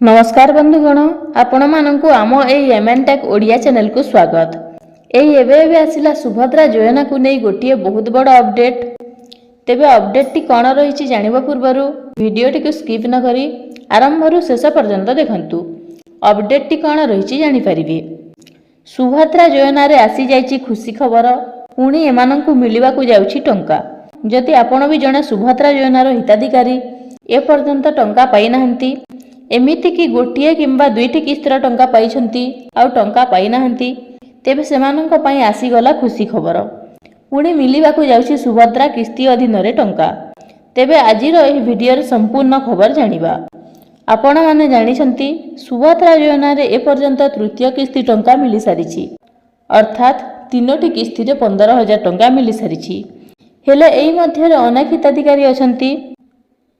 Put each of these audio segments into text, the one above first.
नमस्कार बंधुगण, आपण मानकु आम एमएन टेक ओडिया चैनल को स्वागत। एबे आसिला सुभद्रा योजना को नहीं गोटे बहुत बड़ अपडेट। तेबे अपडेट टी कौन रही जानिबा पूर्वरु वीडियो टी को स्किप न करी आरंभरु शेष पर्यंत देखंतु। अपडेट टी कौन रही जानि परिबे। सुभद्रा योजना रे आसी जाइछि खुशी खबर, पुणी एमानंकु मिलिबाकु जाउछि टंका। जदि आपण भी जणे सुभद्रा योजना रो हिताधिकारी ए पर्यंत टंका पाई नाहंती, एमिति कि गोटिए किंबा दुईटी किस्तर टंका पाइछंती आउ टंका पाई नाहंती, तेबे सेमानंक पई आसीगला खुशी खबर। पुणी मिलिबाकु जाउछि सुभद्रा किस्ती अधीन रे टंका। तेबे आजिर एही वीडियो रे संपूर्ण खबर जानिबा। आपण माने जानिछंती सुभद्रा योजना रे ए पर्यंत तृतीय किस्ती टंका मिली सारिछि, अर्थात तीनोटी किस्ती रे 15,000 टंका मिली सारिछि। हेले एही मध्य रे अनेक हिताधिकारी अछंती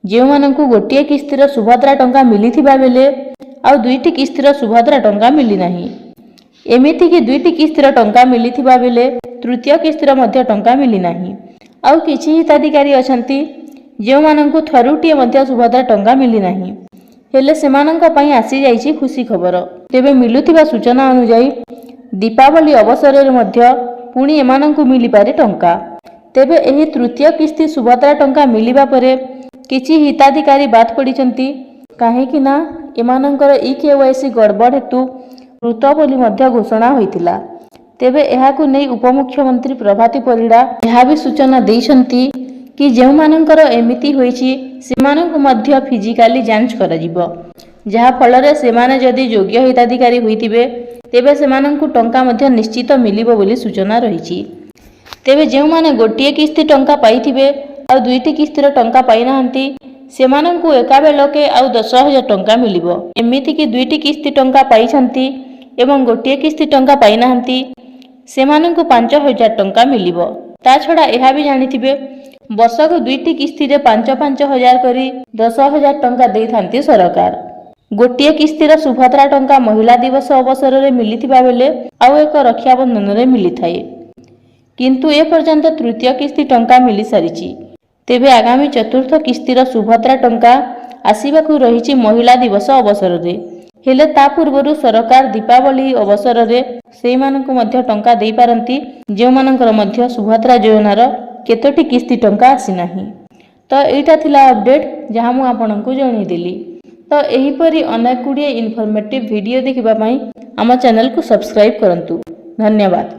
जे मानकु गोटिए किस्तीर सुभद्रा टंका मिली थिबा बेले आउ दुईटी किस्तीर सुभद्रा टंका मिली नाही। एमिति कि दुईटी किस्तीर टंका मिली थिबा बेले तृतीय किस्तीर मध्य टंका मिली नाही। आउ किछि हिताधिकारी अछंती जे मानकु थरुटिए मध्य सुभद्रा टंका मिली नाही। हेले सेमानंक पई आसी जाइछि खुशी खबर। तेबे मिलुथिबा सूचना अनुसार दीपावली अवसर रे मध्य पुणी एमानंकु मिली पारे टंका। तेबे एही तृतीय किस्ती सुभद्रा टंका मिलिबा परे किछि हिताधिकारी बात पड़िछंती काहेकि ना एमानंकर केवाईसी गड़बड़ हेतु मृत बोली मध्य घोषणा होइतिला। तेबे एहाकु नै उपमुख्यमंत्री प्रभाती परिडा एहा भी सूचना दैछंती कि जेउ मानंकर एमिति होइछि सेमानंकु मध्य फिजिकली जांच कराजिबो, जहा फल रे सेमाने जदि योग्य हिताधिकारी होइतिबे तेबे सेमानंकु टंका मध्य निश्चित मिलिबो बोली सूचना रहिछि। तेबे जेउ माने गोटिए किस्ती टंका पाइथिबे आ दुईटी किस्तीर टंका पाई नाहंती, सेमानंकु एकाबेलके आउ 10,000 टंका मिलिबो। एमिति कि दुईटी किस्ती टंका पाइछंती एवं गोटिए किस्ती टंका पाई नाहंती, सेमानंकु 5,000 टंका मिलिबो। ता छडा एहा भी जानिथिबे वर्षक दुईटी किस्ती रे 5,000 करी 10,000 टंका देइथांती सरकार। गोटिए किस्तीर सुभद्रा टंका महिला दिवस अवसर रे मिलिथिबा बेले आउ एक रक्षाबंधन रे मिलिथाए, किंतु ए पर्यंत तृतीय किस्ती टंका मिली सारिछि। तेबे आगामी चतुर्थ किस्तीर सुभद्रा टंका आसीबाकु रहिछि महिला दिवस अवसर रे। हेले ता पूर्वरु सरकार दीपावली अवसर रे सेमानंकु मध्य टंका देई पारंती जे मानंकर मध्य सुभद्रा योजनार केतोटी किस्ती टंका आसी नाही। तो एटा थिला अपडेट जहा मु आपनकु जणै देली। तो एही परी अनेक गुडिये इन्फॉर्मेटिव वीडियो देखिबा पई आम चैनल को सब्सक्राइब करंतु। धन्यवाद।